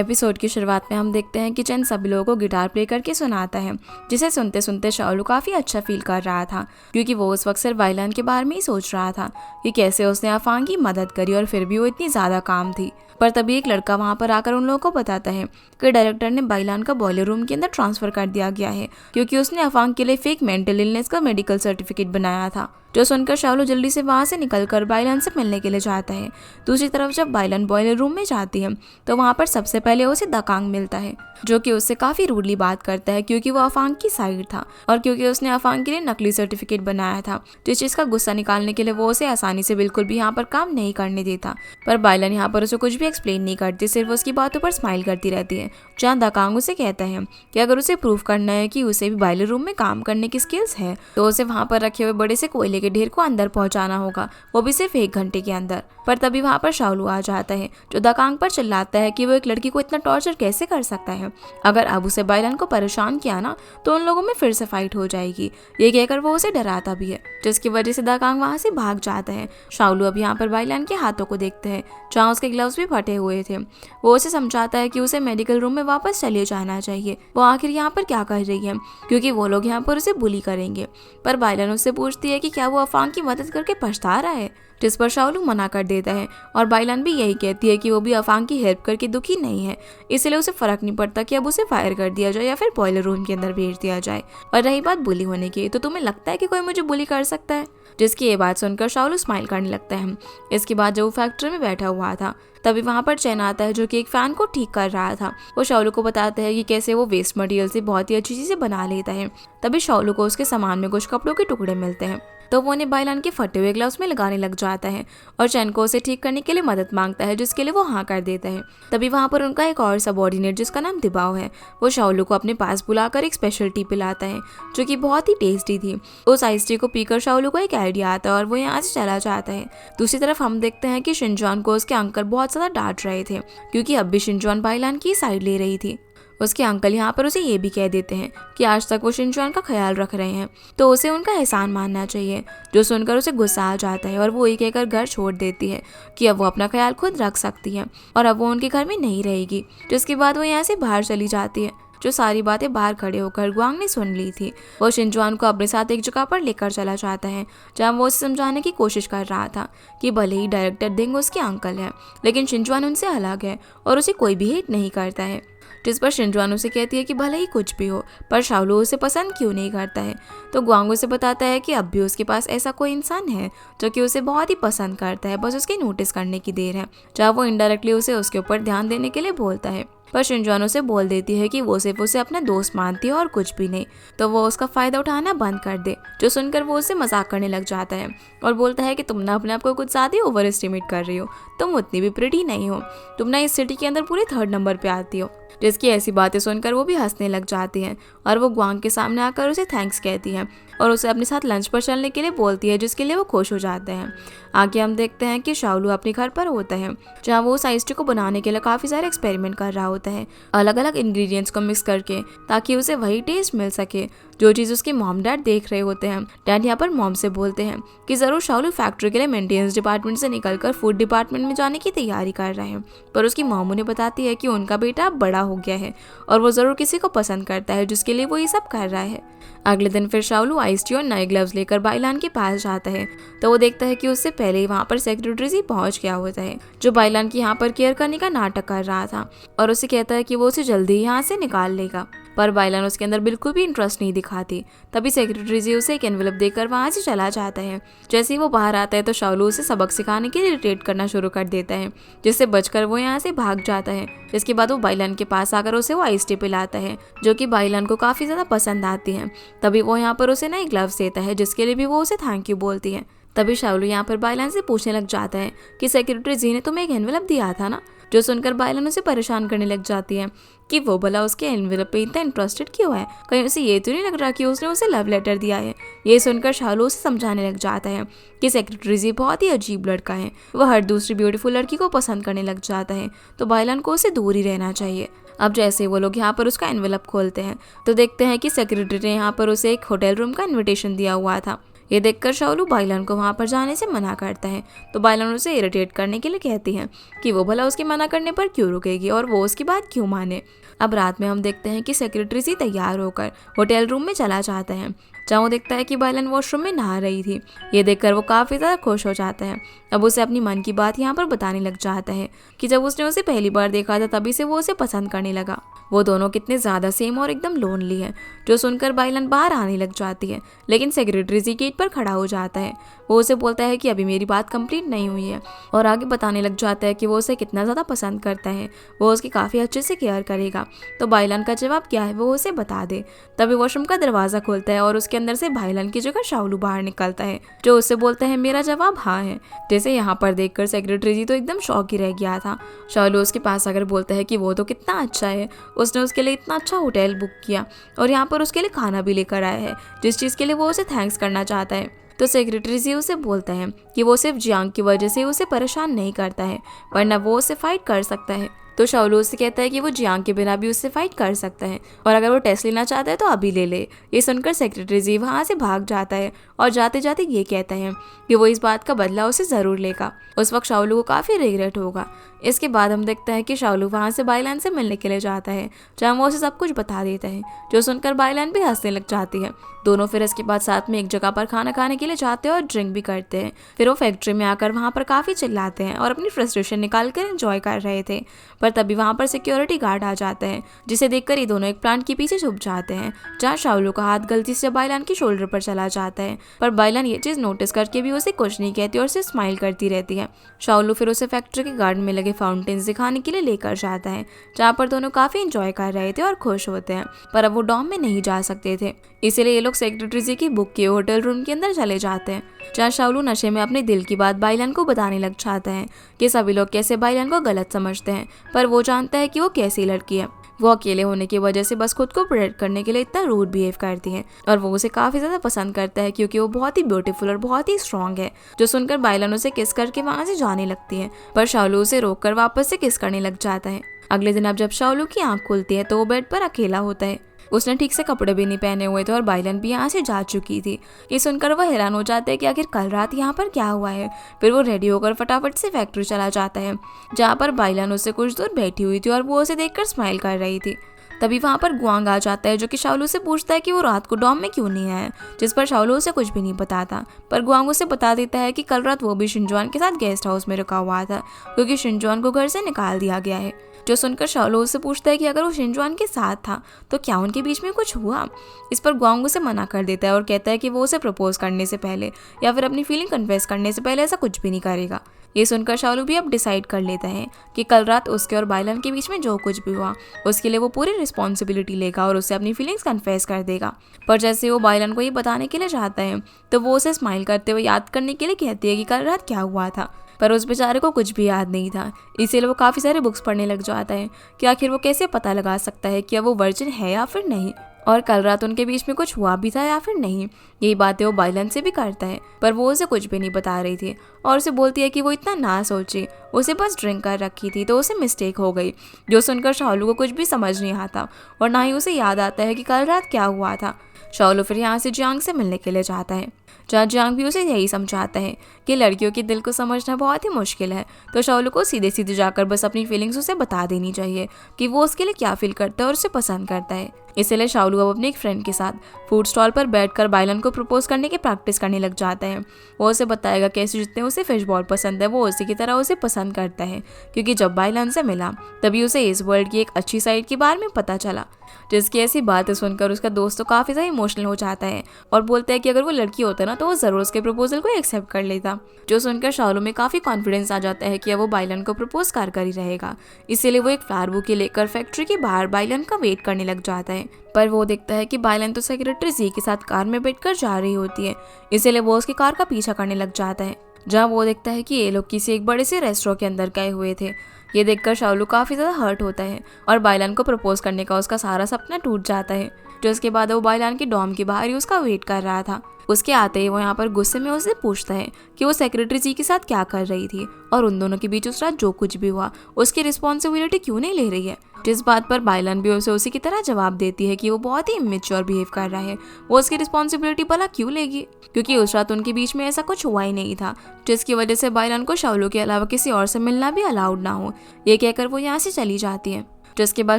Episode की शुरुआत में हम देखते हैं कि चैन सभी लोगों को गिटार प्ले करके सुनाता है, जिसे सुनते सुनते शाओलू काफी अच्छा फील कर रहा था, क्योंकि वो उस वक्त सिर्फ वायलिन के बारे में ही सोच रहा था कि कैसे उसने अफांग की मदद करी और फिर भी वो इतनी ज्यादा काम थी। पर तभी एक लड़का वहां पर आकर उन लोगों को बताता है कि डायरेक्टर ने बाइलान का बॉयलर रूम के अंदर ट्रांसफर कर दिया गया है, क्योंकि उसने अफांग के लिए फेक मेंटल इलनेस का मेडिकल सर्टिफिकेट बनाया था। जो सुनकर शाओलू जल्दी से वहां से निकलकर बाइलान से मिलने के लिए जाता है। दूसरी तरफ जब बाइलान बॉयलर रूम में जाती है तो वहां पर सबसे पहले उसे दकांग मिलता है, जो कि उससे काफी रूडली बात करता है, क्योंकि वो अफांग की साइड था और क्योंकि उसने अफांग के लिए नकली सर्टिफिकेट बनाया था, जिस चीज का गुस्सा निकालने के लिए वो उसे आसानी से बिल्कुल भी यहाँ पर काम नहीं करने देता। पर बाइलान यहाँ पर उसे कुछ भी एक्सप्लेन नहीं करती, सिर्फ उसकी बातों पर स्माइल करती रहती है। जहाँ दकांग उसे कहता है कि अगर उसे प्रूव करना है कि उसे भी बॉयलर रूम में काम करने की स्किल्स है तो उसे वहां पर रखे हुए बड़े से कोयले के ढेर को अंदर पहुंचाना होगा, वो भी सिर्फ 1 घंटे के अंदर। पर तभी वहां पर शाओलू आ जाता है, जो दकांग पर चिल्लाता है कि वो एक लड़की को इतना टॉर्चर कैसे कर सकता है। अगर अब उसे बाइलान को परेशान किया ना तो उन लोगों में फिर से फाइट हो जाएगी। ये कहकर वो उसे डराता भी है, जिसकी वजह से दकांग वहां से भाग जाता है। शाओलू अब यहाँ पर बाइलान के हाथों को देखते हैं, जहाँ उसके ग्लव्स भी फटे हुए थे। वो उसे समझाता है कि उसे मेडिकल रूम में वापस चले जाना चाहिए, वो आखिर यहाँ पर क्या कर रही है, क्योंकि वो लोग यहाँ पर उसे बुली करेंगे। पर बाइलान उससे पूछती है कि क्या वो अफांग की मदद करके पछता रहा है, जिस पर शाओलू मना कर देता है। और बाइलान भी यही कहती है कि वो भी अफांग की हेल्प करके दुखी नहीं है, इसलिए उसे फर्क नहीं पड़ता कि अब उसे फायर कर दिया जाए या फिर बॉयलर रूम के अंदर भेज दिया जाए। और रही बात बुली होने की, तो तुम्हें लगता है कि कोई मुझे बुली कर सकता है? जिसकी ये बात सुनकर शाओलू स्माइल करने लगता है। इसके बाद जब वो फैक्ट्री में बैठा हुआ था तभी वहां पर चैन आता है, जो कि एक फैन को ठीक कर रहा था। वो शाओलू को बताता है कि कैसे वो वेस्ट मटेरियल से बहुत ही अच्छी चीजें बना लेता है। तभी शाओलू को उसके सामान में कुछ कपड़ों के टुकड़े मिलते हैं, तो वो उन्हें बाइलान के फटे हुए ग्लव्स में लगाने लग जाता है और चैन को उसे ठीक करने के लिए मदद मांगता है, जिसके लिए वो हाँ कर देता है। तभी वहां पर उनका एक और सबऑर्डिनेट, जिसका नाम दिबाओ है, वो शाओलू को अपने पास बुलाकर एक स्पेशल टी पिलाता है, जो कि बहुत ही टेस्टी थी। उस आइस टी को पीकर शाओलू को एक आइडिया आता है और वो यहाँ से चला जाता है। दूसरी तरफ हम देखते हैं कि शिनचुआन को उसके अंकल बहुत ज्यादा डांट रहे थे, क्योंकि अब भी शिनचुआन बाइलान की साइड ले रही थी। उसके अंकल यहाँ पर उसे ये भी कह देते हैं कि आज तक वो शिनचुआन का ख्याल रख रहे हैं, तो उसे उनका एहसान मानना चाहिए। जो सुनकर उसे गुस्सा आ जाता है और वो ये कहकर घर छोड़ देती है कि अब वो अपना ख्याल खुद रख सकती है और अब वो उनके घर में नहीं रहेगी। जिसके बाद वो यहाँ से बाहर चली जाती है। जो सारी बातें बाहर खड़े होकर गुआंग ने सुन ली थी। वो शिनचुआन को अपने साथ एक जगह पर लेकर चला जाता है, जहाँ वो उसे समझाने की कोशिश कर रहा था कि भले ही डायरेक्टर दिंग उसके अंकल है, लेकिन शिनचुआन उनसे अलग है और उसे कोई भी हेट नहीं करता है। जिस पर शिनचुआन उसे कहती है कि भले ही कुछ भी हो, पर शाओलू उसे पसंद क्यों नहीं करता है। तो गुआंग उसे बताता है कि अब भी उसके पास ऐसा कोई इंसान है जो कि उसे बहुत ही पसंद करता है, बस उसके नोटिस करने की देर है। जहाँ वो इनडायरेक्टली उसे उसके ऊपर ध्यान देने के लिए बोलता है, पर शिनचुआन उसे बोल देती है कि वो सिर्फ उसे अपना दोस्त मानती है और कुछ भी नहीं, तो वो उसका फायदा उठाना बंद कर दे। जो सुनकर वो उसे मजाक करने लग जाता है और बोलता है कि तुम ना अपने आप को कुछ ज्यादा ओवर एस्टिमेट कर रही हो, तुम उतनी भी प्रिटी नहीं हो, तुम ना इस सिटी के अंदर पूरे 3rd नंबर पे आती हो। जिसकी ऐसी बातें सुनकर वो भी हंसने लग जाती हैं और वो गुआंग के सामने आकर उसे थैंक्स कहती है और उसे अपने साथ लंच पर चलने के लिए बोलती है, जिसके लिए वो खुश हो जाते हैं। आगे हम देखते हैं कि शाओलू अपने घर पर होता है, जहाँ वो उस आइस टी को बनाने के लिए काफी सारे एक्सपेरिमेंट कर रहा होता है, अलग अलग इंग्रेडिएंट्स को मिक्स करके, ताकि उसे वही टेस्ट मिल सके जो चीज उसके मॉम डैड देख रहे होते हैं। डैड यहाँ पर मॉम से बोलते हैं कि जरूर शाओलू फैक्ट्री के लिए मेंटेनेंस डिपार्टमेंट से निकलकर फूड डिपार्टमेंट में जाने की तैयारी कर रहे हैं। पर उसकी मॉम उन्हें बताती है कि उनका बेटा अब बड़ा हो गया है और वो जरूर किसी को पसंद करता है, जिसके लिए वो ये सब कर रहा है। अगले दिन फिर शाओलू आइस टी और नए ग्लव्स लेकर बाइलान के पास जाता है, तो वो देखता है कि उससे पहले ही वहाँ पर सेक्रेटरी जी पहुँच गया होता है, जो बाइलान की यहाँ पर केयर करने का नाटक कर रहा था और उसे कहता है कि वो उसे जल्दी ही यहाँ से निकाल लेगा। पर बाइलान उसके अंदर बिल्कुल भी इंटरेस्ट नहीं दिखाती। तभी सेक्रेटरी जी उसे एक एनवेलप देकर वहाँ से चला जाता है। जैसे ही वो बाहर आता है तो शाओलू उसे सबक सिखाने के लिए इरिटेट करना शुरू कर देता है, जिससे बचकर वो यहाँ से भाग जाता है। जिसके बाद वो बाइलान के पास आकर उसे वो आइस टी पिलाता है, जो कि बाइलान को काफी ज्यादा पसंद आती है। तभी वो यहाँ पर उसे नए ग्लव्स देता है, जिसके लिए भी वो उसे थैंक यू बोलती है। तभी शाओलू यहाँ पर बाइलान से पूछने लग जाता है कि सेक्रेटरी जी ने तुम्हें एक एनवेलप दिया था ना। जो सुनकर बाइलान उसे परेशान करने लग जाती है कि वो भला उसके एनवेलप पे इतना इंटरेस्टेड क्यों है, कहीं उसे ये तो नहीं लग रहा कि उसने उसे लव लेटर दिया है। ये सुनकर शाओलू उसे समझाने लग जाता है कि सेक्रेटरी जी बहुत ही अजीब लड़का है, वह हर दूसरी ब्यूटीफुल लड़की को पसंद करने लग जाता है, तो बाइलान को उसे दूर ही रहना चाहिए। अब जैसे वो लोग यहाँ पर उसका एनवेलप खोलते हैं तो देखते हैं कि सेक्रेटरी ने यहाँ पर उसे एक होटल रूम का इन्विटेशन दिया हुआ था। ये देखकर शाओलू बाइलन को वहाँ पर जाने से मना करता है। तो बाइलन उसे इरिटेट करने के लिए कहती है कि वो भला उसके मना करने पर क्यों रुकेगी और वो उसकी बात क्यों माने। अब रात में हम देखते हैं कि सेक्रेटरी सी तैयार होकर होटल रूम में चला जाता है, जहाँ वो देखता है कि बाइलन वॉशरूम में नहा रही थी। ये देखकर वो काफ़ी ज़्यादा खुश हो जाता है। अब उसे अपनी मन की बात यहाँ पर बताने लग जाता है कि जब उसने उसे पहली बार देखा था तभी से वो उसे पसंद करने लगा। वो दोनों कितने ज़्यादा सेम और एकदम लोनली है। जो सुनकर बाइलन बाहर आने लग जाती है, लेकिन सेक्रेटरी जी गेट पर खड़ा हो जाता है। वो उसे बोलता है कि अभी मेरी बात कंप्लीट नहीं हुई है और आगे बताने लग जाता है कि वो उसे कितना ज़्यादा पसंद करता है, वो उसकी काफ़ी अच्छे से केयर करेगा। तो बाइलन का जवाब क्या है वो उसे बता दे। तभी वॉशरूम का दरवाज़ा खुलता है और उसके अंदर से बाइलन की जगह शाओलू बाहर निकलता है, जो उससे बोलता है मेरा जवाब हाँ है। जैसे यहाँ पर देखकर सेक्रेटरी जी तो एकदम शॉक ही रह गया था। शाओलू उसके पास आकर बोलता है कि वो तो कितना अच्छा है, उसने उसके लिए इतना अच्छा होटल बुक किया और यहाँ पर उसके लिए खाना भी लेकर आया है, जिस चीज़ के लिए वो उसे थैंक्स करना चाहता है। तो सेक्रेटरी जी उसे बोलता है कि वो सिर्फ जियांग की वजह से उसे परेशान नहीं करता है, वरना वो उसे फाइट कर सकता है। तो शाओलू उससे कहता है कि वो जियांग के बिना भी उससे फाइट कर सकता है और अगर वो टेस्ट लेना चाहता है तो अभी ले ले। ये सुनकर सेक्रेटरी जी वहाँ से भाग जाता है और जाते जाते ये कहता है कि वो इस बात का बदला उसे ज़रूर लेगा। उस वक्त शाओलू को काफ़ी रिग्रेट होगा। इसके बाद हम देखते हैं कि शाओलू वहाँ से बाइलन से मिलने के लिए जाता है, जहाँ वो उसे सब कुछ बता देता है, जो सुनकर बाइलन भी हंसने लग जाती है। दोनों फिर इसके बाद साथ में एक जगह पर खाना खाने के लिए जाते हैं और ड्रिंक भी करते हैं। फिर वो फैक्ट्री में आकर वहाँ पर काफ़ी चिल्लाते हैं और अपनी फ्रस्ट्रेशन निकाल कर एंजॉय कर रहे थे। पर तभी वहाँ पर सिक्योरिटी गार्ड आ जाते हैं, जिसे देखकर ये दोनों एक प्लांट के पीछे छुप जाते हैं, जहाँ शाओलू का हाथ गलती से बाइलन की शोल्डर पर चला जाता है। पर बाइलन ये चीज़ नोटिस करके भी उसे कुछ नहीं कहती और उसे स्माइल करती रहती है। शाओलू फिर उसे फैक्ट्री के गार्डन में लगे फाउंटेन्स दिखाने के लिए लेकर जाता है, जहाँ पर दोनों काफ़ी इंजॉय कर रहे थे और खुश होते हैं। पर अब वो डॉम में नहीं जा सकते थे, इसीलिए ये लोग सेक्रेटरी जी की बुक किए होटल रूम के अंदर चले जाते हैं, जहाँ शाओलू नशे में अपने दिल की बात बाइलन को बताने लग जाता है कि सभी लोग कैसे बाइलन को गलत समझते हैं, पर वो जानता है कि वो कैसी लड़की है। वो अकेले होने की वजह से बस खुद को प्रोटेक्ट करने के लिए इतना रूड बिहेव करती है और वो उसे काफ़ी ज़्यादा पसंद करता है, क्योंकि वो बहुत ही ब्यूटीफुल और बहुत ही स्ट्रॉन्ग है। जो सुनकर बाइलन उसे किस करके वहाँ से जाने लगती है, पर शाओलू उसे रोक कर वापस से किस करने लग जाता है। अगले दिन अब जब शाओलू की आँख खुलती है तो वो बेड पर अकेला होता है। उसने ठीक से कपड़े भी नहीं पहने हुए थे और बाइलन भी यहाँ से जा चुकी थी। ये सुनकर वह हैरान हो जाता है कि आखिर कल रात यहाँ पर क्या हुआ है। फिर वो रेडी होकर फटाफट से फैक्ट्री चला जाता है, जहाँ पर बाइलन उससे कुछ दूर बैठी हुई थी और वो उसे देखकर स्माइल कर रही थी। तभी वहाँ पर गुआंग आ जाता है, जो कि शाओलू से पूछता है कि वो रात को डॉम में क्यों नहीं आया, जिस पर शाओलू उसे कुछ भी नहीं बताता। पर गुआंग उसे बता देता है कि कल रात वो भी शिनजुआन के साथ गेस्ट हाउस में रुका हुआ था, क्योंकि शिनजुआन को घर से निकाल दिया गया है। जो सुनकर शाओलू उससे पूछता है कि अगर वो शिनजुआन के साथ था तो क्या उनके बीच में कुछ हुआ। इस पर गुआंग उसे मना कर देता है और कहता है कि वो उसे प्रपोज करने से पहले या फिर अपनी फीलिंग कन्फेस करने से पहले ऐसा कुछ भी नहीं करेगा। ये सुनकर शाओलू भी अब डिसाइड कर लेता है कि कल रात उसके और बाइलन के बीच में जो कुछ भी हुआ उसके लिए वो पूरी रिस्पॉन्सिबिलिटी लेगा और उससे अपनी फीलिंग्स कन्फेस कर देगा। पर जैसे वो बाइलन को ये बताने के लिए चाहता है तो वो उसे स्माइल करते हुए याद करने के लिए कहती है कि कल रात क्या हुआ था, पर उस बेचारे को कुछ भी याद नहीं था। इसीलिए वो काफ़ी सारे बुक्स पढ़ने लग जाता है कि आखिर वो कैसे पता लगा सकता है कि वो वर्जिन है या फिर नहीं, और कल रात उनके बीच में कुछ हुआ भी था या फिर नहीं। यही बातें वो बाइलन से भी करता है, पर वो उसे कुछ भी नहीं बता रही थी और उसे बोलती है कि वो इतना ना सोचे, उसे बस ड्रिंक कर रखी थी तो उसे मिस्टेक हो गई। जो सुनकर शाओलू को कुछ भी समझ नहीं आता और ना ही उसे याद आता है कि कल रात क्या हुआ था। शाओलू फिर यहाँ से जियांग से मिलने के लिए जाता है, जहाँ जियांग भी उसे यही समझाता है कि लड़कियों के दिल को समझना बहुत ही मुश्किल है। तो शाओलू को सीधे सीधे जाकर बस अपनी फीलिंग्स उसे बता देनी चाहिए कि वो उसके लिए क्या फील करता है और उसे पसंद करता है। इसलिए शाओलू अब अपने एक फ्रेंड के साथ फूड स्टॉल पर बैठकर बाइलन को प्रपोज करने की प्रैक्टिस करने लग जाता है। वो उसे बताएगा कैसे जितने उसे फिश बॉल पसंद है वो उसी की तरह उसे पसंद करता है, क्योंकि जब बाइलन से मिला तभी उसे इस वर्ल्ड की एक अच्छी साइड के बारे में पता चला। जिसकी ऐसी बातें सुनकर उसका दोस्त तो काफ़ी ज़्यादा इमोशनल हो जाता है और बोलता है कि अगर वो लड़की होता ना तो वो ज़रूर उसके प्रपोजल को एक्सेप्ट कर लेता। जो सुनकर शाओलू में काफ़ी कॉन्फिडेंस आ जाता है कि अब वो बाइलन को प्रपोज कर ही रहेगा। इसीलिए वो एक फ्लावर बुके लेकर फैक्ट्री के बाहर बाइलन का वेट करने लग जाता है। पर वो देखता है कि बाइलन तो सेक्रेटरी जी के साथ कार में बैठकर जा रही होती है, इसीलिए वो उसकी कार का पीछा करने लग जाता है, जहाँ वो देखता है कि ये लोग किसी एक बड़े से रेस्टोरेंट के अंदर गए हुए थे। ये देखकर शाओलू काफ़ी ज़्यादा हर्ट होता है और बाइलन को प्रपोज करने का उसका सारा सपना टूट जाता है। जो इसके बाद वो बाइलन के डॉम के बाहर ही उसका वेट कर रहा था। उसके आते ही वो यहाँ पर गुस्से में उससे पूछता है कि वो सेक्रेटरी जी के साथ क्या कर रही थी और उन दोनों के बीच उस रात जो कुछ भी हुआ उसकी रिस्पॉन्सिबिलिटी क्यों नहीं ले रही है। जिस बात पर बाइलान भी उसे उसी की तरह जवाब देती है कि वो बहुत ही इमेच्योर बिहेव कर रहा है, वो उसकी रिस्पॉन्सिबिलिटी भला क्यों लेगी, क्योंकि उस रात उनके बीच में ऐसा कुछ हुआ ही नहीं था, जिसकी वजह से बाइलान को शाओलू के अलावा किसी और से मिलना भी अलाउड ना हो। ये कहकर वो यहाँ से चली जाती है। जिसके बाद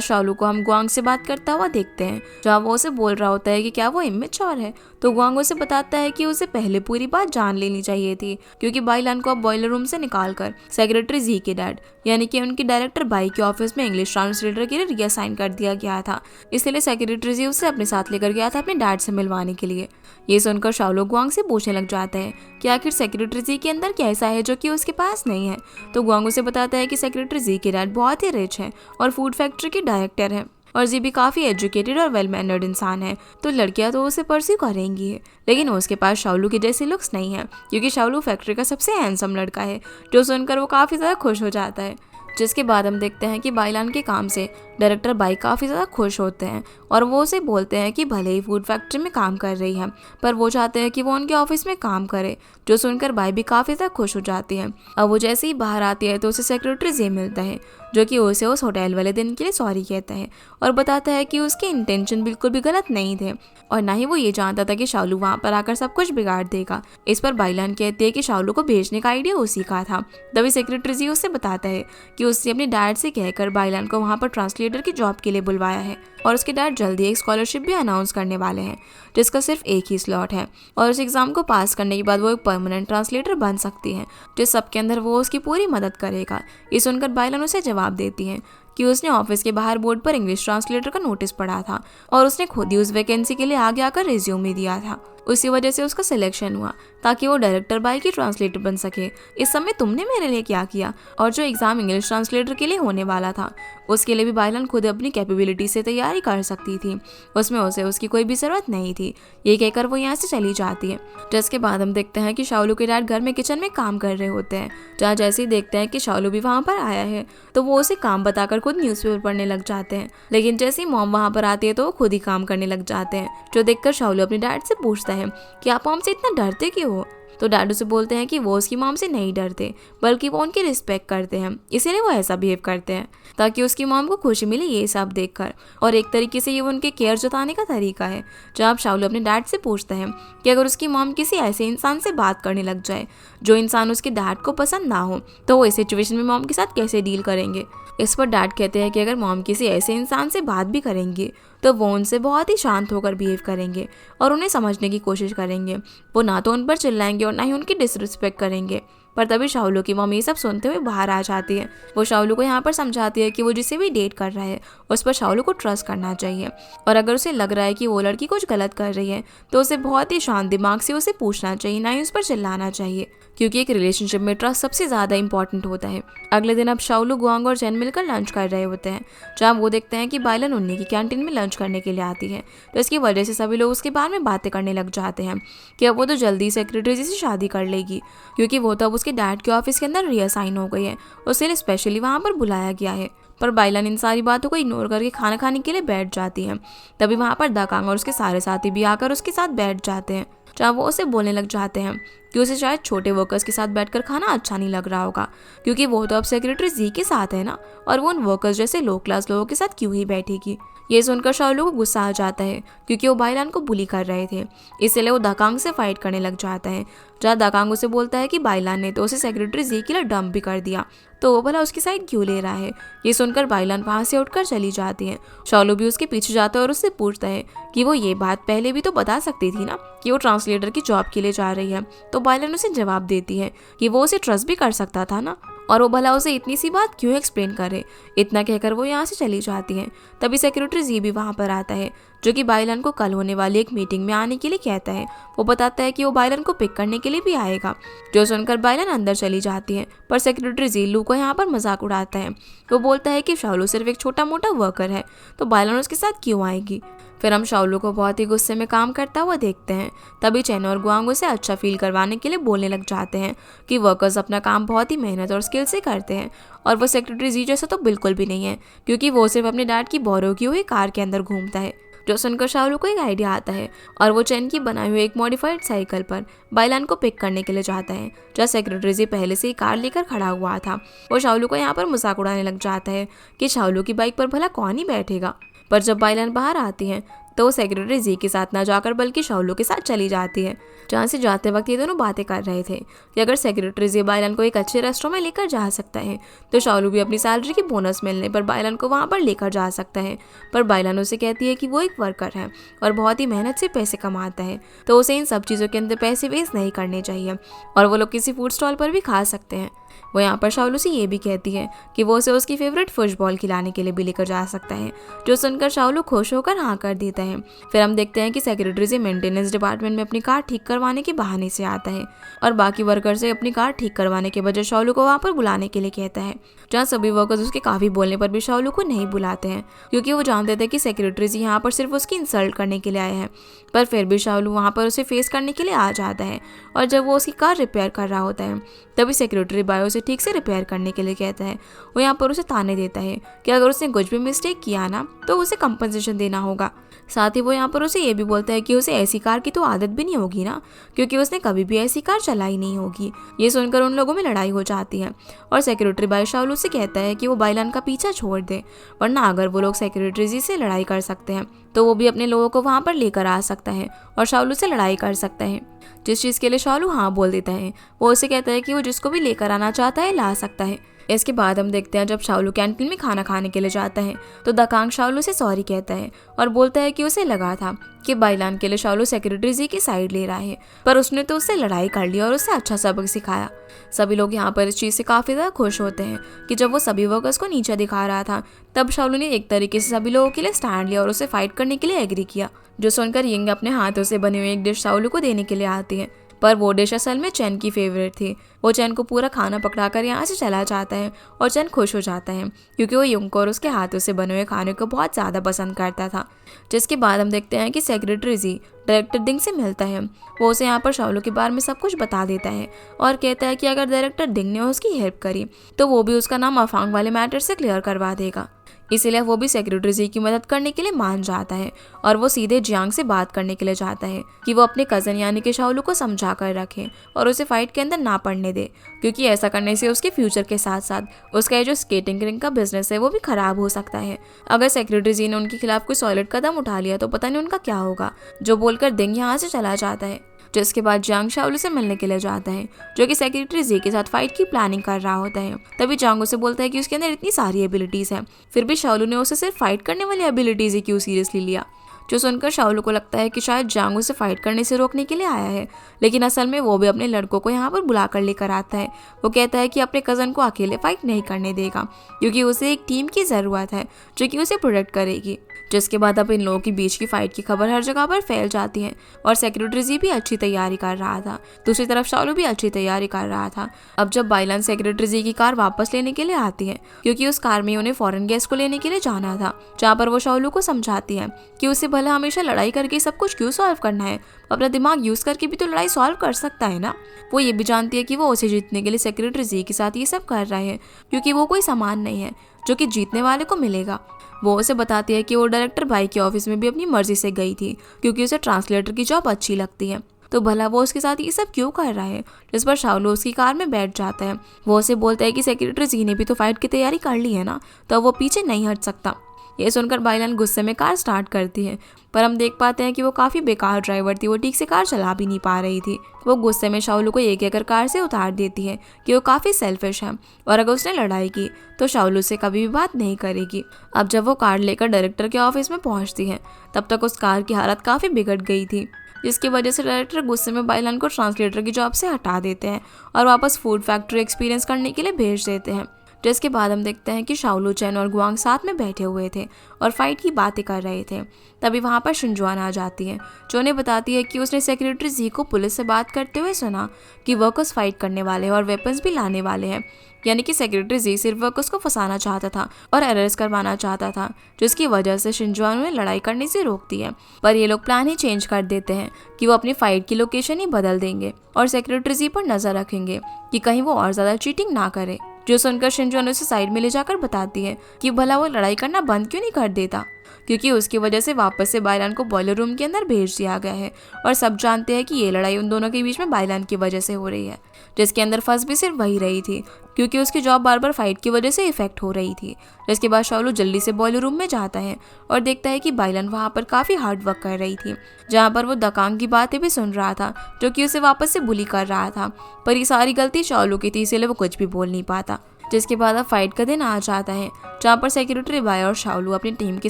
शाओलू को हम ग्वांग से बात करता हुआ देखते हैं, जहाँ वो उसे बोल रहा होता है कि क्या वो इमेच्योर है। तो ग्वांग उसे बताता है कि उसे पहले पूरी बात जान लेनी चाहिए थी, क्योंकि बाइलान को अब बॉयलर रूम से निकालकर सेक्रेटरी जी के डैड यानी कि उनकी डायरेक्टर बाई के ऑफिस में इंग्लिश ट्रांसलेटर के लिए रीअसाइन कर दिया गया था। इसलिए सेक्रेटरी जी उसे अपने साथ लेकर गया था अपने डैड से मिलवाने के लिए। ये सुनकर शाओलू ग्वांग से पूछने लग जाता है कि आखिर सेक्रेटरी जी के अंदर क्या ऐसा है जो कि उसके पास नहीं है। तो ग्वांग उसे बताता है कि सेक्रेटरी जी के डैड बहुत ही रिच है और फूड फैक्ट्री के डायरेक्टर है, और जी भी काफ़ी एजुकेटेड और वेल मैनर्ड इंसान है, तो लड़कियां तो उसे परस्यू करेंगी है। लेकिन उसके पास शाओलू की जैसी लुक्स नहीं है, क्योंकि शाओलू फैक्ट्री का सबसे हैंडसम लड़का है, जो सुनकर वो काफ़ी ज़्यादा खुश हो जाता है। जिसके बाद हम देखते हैं कि बाइलान के काम से डायरेक्टर बाई काफ़ी ज़्यादा खुश होते हैं और वो उसे बोलते हैं कि भले ही फूड फैक्ट्री में काम कर रही है, पर वो चाहते हैं कि वो उनके ऑफिस में काम करे, जो सुनकर बाई भी काफ़ी ज़्यादा खुश हो जाती है। अब वो जैसे ही बाहर आती है तो उसे सेक्रेटरी जे मिलता है, जो कि उसे उस होटल वाले दिन के लिए सॉरी कहता है और बताता है कि उसके इंटेंशन बिल्कुल भी गलत नहीं थे और ना ही वो ये जानता था कि शाओलू वहाँ पर आकर सब कुछ बिगाड़ देगा। इस पर बाइलान कहती है कि शाओलू को भेजने का आइडिया उसी का था। तभी सेक्रेटरी जी उससे बताता है कि उससे अपने डैड से कहकर बाइलान को वहाँ पर ट्रांसलेटर की जॉब के लिए बुलवाया है और उसके डैड जल्दी एक स्कॉलरशिप भी अनाउंस करने वाले हैं, जिसका सिर्फ एक ही स्लॉट है और उस एग्जाम को पास करने के बाद वो एक परमानेंट ट्रांसलेटर बन सकती है, जिस सबके अंदर वो उसकी पूरी मदद करेगा। ये सुनकर बाइलान उसे जवाब देती है कि उसने ऑफिस के बाहर बोर्ड पर इंग्लिश ट्रांसलेटर का नोटिस पढ़ा था और उसने खुद ही उस वैकेंसी के लिए आगे आकर रिज्यूमे दिया था। उसी वजह से उसका सिलेक्शन हुआ ताकि वो डायरेक्टर बाई की ट्रांसलेटर बन सके। इस समय तुमने मेरे लिए क्या किया? और जो एग्जाम इंग्लिश ट्रांसलेटर के लिए होने वाला था उसके लिए भी बाइलान खुद अपनी कैपेबिलिटी से तैयारी कर सकती थी, उसमें उसे उसकी कोई भी जरूरत नहीं थी। ये कहकर वो यहाँ से चली जाती है। जिसके बाद हम देखते हैं कि शाओलू के डैड घर में किचन में काम कर रहे होते हैं, जहाँ जैसे ही देखते हैं कि शाओलू भी वहाँ पर आया है तो वो उसे काम बताकर खुद न्यूज़पेपर पढ़ने लग जाते हैं। लेकिन जैसे ही मॉम वहाँ पर आती है तो वो खुद ही काम करने लग जाते हैं, जो देखकर शाओलू अपने डैड से पूछता है कि आप मॉम से इतना डरते क्यों हो? तो डैड उसे बोलते हैं कि वो उसकी मॉम से नहीं डरते, बल्कि वो उनकी रिस्पेक्ट करते हैं, इसीलिए वो ऐसा बिहेव करते हैं ताकि उसकी मॉम को खुशी मिले ये सब देखकर। और एक तरीके से ये उनके केयर जताने का तरीका है। जब शाओलू अपने डैड से पूछता है कि अगर उसकी मॉम किसी ऐसे इंसान से बात करने लग जाए जो इंसान उसके डैड को पसंद ना हो, तो वो इस सिचुएशन में मॉम के साथ कैसे डील करेंगे। इस पर डैड कहते हैं कि अगर मॉम किसी ऐसे इंसान से बात भी करेंगे तो वो उनसे बहुत ही शांत होकर बिहेव करेंगे और उन्हें समझने की कोशिश करेंगे। वो ना तो उन पर चिल्लाएंगे और ना ही उनकी डिसरिस्पेक्ट करेंगे। पर तभी शाओलू की मम्मी ये सब सुनते हुए बाहर आ जाती है। वो शाओलू को यहाँ पर समझाती है कि वो जिसे भी डेट कर रहा है उस पर शाओलू को ट्रस्ट करना चाहिए, और अगर उसे लग रहा है कि वो लड़की कुछ गलत कर रही है तो उसे बहुत ही शांत दिमाग से उसे पूछना चाहिए, ना ही उस पर चिल्लाना चाहिए, क्योंकि एक रिलेशनशिप में ट्रस्ट सबसे ज़्यादा इंपॉर्टेंट होता है। अगले दिन अब शाओलू, गुआंग और जेन मिलकर लंच कर रहे होते हैं, जहाँ वो देखते हैं कि बाइलान उन्हीं की कैंटीन में लंच करने के लिए आती है। तो इसकी वजह से सभी लोग उसके बारे में बातें करने लग जाते हैं कि अब वो तो जल्दी सेक्रेटरी जी से शादी कर लेगी, क्योंकि वो तो अब उसके डैड के ऑफिस के अंदर रीअसाइन हो गई है, उसे लिए स्पेशली वहाँ पर बुलाया गया है। पर बाइलान इन सारी बातों को इग्नोर करके खाना खाने के लिए बैठ जाती है। तभी वहाँ पर दाकांग और उसके सारे साथी भी आकर उसके साथ बैठ जाते हैं, जहाँ वो उसे बोलने लग जाते हैं कि उसे शायद छोटे वर्कर्स के साथ बैठकर खाना अच्छा नहीं लग रहा होगा, क्योंकि वो तो अब सेक्रेटरी जी के साथ है ना, और वो उन वर्कर्स जैसे लो क्लास लोगों के साथ क्यों ही बैठेगी। ये सुनकर शाओलू को गुस्सा आ जाता है, क्योंकि वो बाइलान को बुली कर रहे थे, इसलिए वो दाकांग से फाइट करने लग जाता है। जहाँ दाकांग उसे बोलता है कि बाइलान ने तो उसे सेक्रेटरी जी के लिए डंप भी कर दिया, तो वो भला उसकी साइड क्यों ले रहा है। ये सुनकर बाइलान वहाँ से उठकर चली जाती है। शाओलू भी उसके पीछे जाता है और उससे पूछता है कि वो ये बात पहले भी तो बता सकती थी ना कि वो ट्रांसलेटर की जॉब के लिए जा रही है। तो बाइलान उसे जवाब देती है कि वो उसे ट्रस्ट भी कर सकता था ना, और वो भला उसे इतनी सी बात क्यों एक्सप्लेन करे। इतना कहकर वो यहाँ से चली जाती है। तभी सेक्रेटरी जी भी वहाँ पर आता है, जो कि बाइलान को कल होने वाली एक मीटिंग में आने के लिए कहता है। वो बताता है कि वो बाइलान को पिक करने के लिए भी आएगा, जो सुनकर बाइलान अंदर चली जाती है। पर सेक्रेटरी जी लू को यहाँ पर मजाक उड़ाता है। वो बोलता है कि शाओलू सिर्फ एक छोटा मोटा वर्कर है, तो बाइलान उसके साथ क्यों आएगी। फिर हम शाओलू को बहुत ही गुस्से में काम करता हुआ देखते हैं। तभी चेन और गुआंग उसे अच्छा फील करवाने के लिए बोलने लग जाते हैं कि वर्कर्स अपना काम बहुत ही मेहनत और स्किल से करते हैं, और वो सेक्रेटरी जी जैसा तो बिल्कुल भी नहीं है, क्योंकि वो सिर्फ अपने डैड की बोरो की हुई कार के अंदर घूमता है। जो सुनकर शाओलू को एक आइडिया आता है और वो चेन की बनाई हुई एक मॉडिफाइड साइकिल पर बाइलान को पिक करने के लिए जाता है। जहाँ सेक्रेटरी जी पहले से ही कार लेकर खड़ा हुआ था। वो शाओलू को यहाँ पर मजाक उड़ाने लग जाता है कि शाओलू की बाइक पर भला कौन ही बैठेगा। पर जब बाइलान बाहर आती है तो वो सेक्रेटरी जी के साथ ना जाकर बल्कि शाओलू के साथ चली जाती है। जहाँ से जाते वक्त ये दोनों बातें कर रहे थे कि अगर सेक्रेटरी जी बाइलान को एक अच्छे रेस्टोरेंट में लेकर जा सकता है तो शाओलू भी अपनी सैलरी की बोनस मिलने पर बाइलान को वहाँ पर लेकर जा सकता है। पर बाइलान उसे कहती है कि वो एक वर्कर है और बहुत ही मेहनत से पैसे कमाता है, तो उसे इन सब चीज़ों के अंदर पैसे वेस्ट नहीं करने चाहिए और वो लोग किसी फूड स्टॉल पर भी खा सकते हैं। वो यहाँ पर शाओलू से ये भी कहती है कि वो उसे उसकी फेवरेट फिश बॉल खिलाने के लिए भी लेकर जा सकता है, जो सुनकर शाओलू खुश होकर हाँ कर देता है। फिर हम देखते हैं कि सेक्रेटरी से मेंटेनेंस डिपार्टमेंट में अपनी कार ठीक करवाने के बहाने से आता है और बाकी वर्कर से अपनी कार ठीक करवाने के बजाय शाओलू को वहाँ पर बुलाने के लिए कहता है। जहाँ सभी वर्कर्स उसके काफ़ी बोलने पर भी शाओलू को नहीं बुलाते हैं क्योंकि वो जानते थे कि सेक्रेटरी जी यहाँ पर सिर्फ उसकी इंसल्ट करने के लिए आए हैं। पर फिर भी शाओलू वहाँ पर उसे फेस करने के लिए आ जाता है और जब वो उसकी कार रिपेयर कर रहा होता है तभी सेक्रेटरी बायो उसे ठीक से रिपेयर करने के लिए कहता है। वो यहाँ पर उसे ताने देता है कि अगर उसने कुछ भी मिस्टेक किया ना तो उसे कंपनसेशन देना होगा। साथ ही वो यहाँ पर उसे ये भी बोलता है कि उसे ऐसी कार की तो आदत भी नहीं होगी ना, क्योंकि उसने कभी भी ऐसी कार चलाई नहीं होगी। ये सुनकर उन लोगों में लड़ाई हो जाती है और सेक्रेटरी बायो शाओलू से कहता है कि वो बाइलान का पीछा छोड़ दे, वरना अगर वो लोग सेक्रेटरी जी से लड़ाई कर सकते हैं तो वो भी अपने लोगों को वहाँ पर लेकर आ सकता है और शाओलू से लड़ाई कर सकता है। जिस चीज़ के लिए शाओलू हाँ बोल देता है वो उसे कहता है कि वो जिसको भी लेकर आना चाहता है ला सकता है। इसके बाद हम देखते हैं जब शाओलू कैंटीन में खाना खाने के लिए जाता है तो दकांग शाओलू से सॉरी कहता है और बोलता है कि उसे लगा था कि बाइलान के लिए शाओलू सेक्रेटरी जी की साइड ले रहा है, पर उसने तो उससे लड़ाई कर ली और उससे अच्छा सबक सिखाया। सभी लोग यहाँ पर इस चीज़ से काफ़ी ज़्यादा खुश होते हैं कि जब वो सभी वर्कर्स को नीचे दिखा रहा था तब शाओलू ने एक तरीके से सभी लोगों के लिए स्टैंड लिया और उसे फाइट करने के लिए एग्री किया। जो सुनकर यिंग अपने हाथों से बनी हुई एक डिश शाओलू को देने के लिए आती है, पर वो डिश असल में चैन की फेवरेट थी। वो चैन को पूरा खाना पकड़ाकर यहाँ से चला जाता है और चैन खुश हो जाता है क्योंकि वो युंग को और उसके हाथों से बने हुए खाने को बहुत ज़्यादा पसंद करता था। जिसके बाद हम देखते हैं कि सेक्रेटरी जी डायरेक्टर दिंग से मिलता है। वो उसे यहाँ पर शाओलू के बारे में सब कुछ बता देता है और कहता है कि अगर डायरेक्टर दिंग ने उसकी हेल्प करी तो वो भी उसका नाम अफांग वाले मैटर से क्लियर करवा देगा। इसीलिए वो भी सेक्रेटरी जी की मदद करने के लिए मान जाता है और वो सीधे जियांग से बात करने के लिए जाता है कि वो अपने कज़न यानी कि शाओलू को समझा कर रखे और उसे फाइट के अंदर ना पड़ने दे, क्योंकि ऐसा करने से उसके फ्यूचर के साथ साथ उसका ये जो स्केटिंग रिंग का बिजनेस है वो भी खराब हो सकता है। अगर सेक्रेटरी जी ने उनके खिलाफ कोई सॉलिड कदम उठा लिया तो पता नहीं उनका क्या होगा। जो बोलकर दिंग यहाँ से चला जाता है। जिसके बाद जियांग शाओलू से मिलने के लिए जाता है जो कि सेक्रेटरी जी के साथ फाइट की प्लानिंग कर रहा होता है। तभी जियांग उसे बोलता है कि उसके अंदर इतनी सारी एबिलिटीज़ हैं, फिर भी शाओलू ने उसे सिर्फ फाइट करने वाली एबिलिटीज़ ही क्यों सीरियसली लिया। जो सुनकर शाओलू को लगता है कि शायद जियांग उसे फाइट करने से रोकने के लिए आया है, लेकिन असल में वो भी अपने लड़कों को यहाँ पर बुलाकर लेकर आता है। वो कहता है कि अपने कज़न को अकेले फाइट नहीं करने देगा क्योंकि उसे एक टीम की ज़रूरत है जो कि उसे प्रोटेक्ट करेगी। जिसके बाद अब इन लोगों के बीच की फाइट की खबर हर जगह पर फैल जाती है और सेक्रेटरी जी भी अच्छी तैयारी कर रहा था। दूसरी तरफ शाओलू भी अच्छी तैयारी कर रहा था। अब जब बाइलान सेक्रेटरी जी की कार वापस लेने के लिए आती है क्योंकि उस कार में उन्हें फॉरेन गेस्ट को लेने के लिए जाना था, जहाँ पर वो शाओलू को समझाती है कि उसे भला हमेशा लड़ाई करके सब कुछ क्यों सॉल्व करना है, अपना दिमाग यूज करके भी तो लड़ाई सॉल्व कर सकता है ना। वो ये भी जानती है कि वो उसे जीतने के लिए सेक्रेटरी जी के साथ ये सब कर रहे हैं क्योंकि वो कोई सामान नहीं है जो कि जीतने वाले को मिलेगा। वो उसे बताती है कि वो डायरेक्टर भाई के ऑफिस में भी अपनी मर्जी से गई थी क्योंकि उसे ट्रांसलेटर की जॉब अच्छी लगती है, तो भला वो उसके साथ ये सब क्यों कर रहा है। जिस पर शाओलू उसकी कार में बैठ जाता है। वो उसे बोलता है कि सेक्रेटरी जी ने भी तो फाइट की तैयारी कर ली है ना, तो वो पीछे नहीं हट सकता। ये सुनकर बाइलान गुस्से में कार स्टार्ट करती है, पर हम देख पाते हैं कि वो काफ़ी बेकार ड्राइवर थी, वो ठीक से कार चला भी नहीं पा रही थी। वो गुस्से में शाओलू को ये कहकर कार से उतार देती है कि वो काफ़ी सेल्फिश है और अगर उसने लड़ाई की तो शाओलू से कभी भी बात नहीं करेगी। अब जब वो कार लेकर डायरेक्टर के ऑफिस में पहुंचती है तब तक उस कार की हालत काफ़ी बिगड़ गई थी, जिसकी वजह से डायरेक्टर गुस्से में बाइलान को ट्रांसलेटर की जॉब से हटा देते हैं और वापस फूड फैक्ट्री एक्सपीरियंस करने के लिए भेज देते हैं। जिसके बाद हम देखते हैं कि शाओलू, चैन और गुआंग साथ में बैठे हुए थे और फाइट की बातें कर रहे थे। तभी वहाँ पर शिनजुआन आ जाती है जो उन्हें बताती है कि उसने सेक्रेटरी जी को पुलिस से बात करते हुए सुना कि वर्कर्स फाइट करने वाले हैं और वेपन्स भी लाने वाले हैं, यानी कि सेक्रेटरी जी सिर्फ वर्कर्स को फंसाना चाहता था और अरेस्ट करवाना चाहता था, जिसकी वजह से शिनजुआन उन्हें लड़ाई करने से रोकती है। पर ये लोग प्लान ही चेंज कर देते हैं कि वो अपनी फाइट की लोकेशन ही बदल देंगे और सेक्रेटरी जी पर नजर रखेंगे कि कहीं वो और ज़्यादा चीटिंग ना करे। जो सुनकर शिनजुआन उसे साइड में ले जाकर बताती है कि भला वो लड़ाई करना बंद क्यों नहीं कर देता। क्योंकि उसकी वजह से वापस से बायलान को बॉयलर रूम के अंदर भेज दिया गया है और सब जानते हैं कि ये लड़ाई उन दोनों के बीच में बायलान की वजह से हो रही है, जिसके अंदर फंस भी सिर्फ वही रही थी क्योंकि उसकी जॉब बार बार फाइट की वजह से इफेक्ट हो रही थी। जिसके बाद शाओलू जल्दी से बॉयलर रूम में जाता है और देखता है कि बायलान वहाँ पर काफ़ी हार्ड वर्क कर रही थी, जहाँ पर वो दकांग की बातें भी सुन रहा था जो कि उसे वापस से बुली कर रहा था। पर ये सारी गलती शाओलू की थी, इसलिए वो कुछ भी बोल नहीं पाता। जिसके बाद अब फाइट का दिन आ जाता है, जहाँ पर सेक्रेटरी बाय और शाओलू अपनी टीम के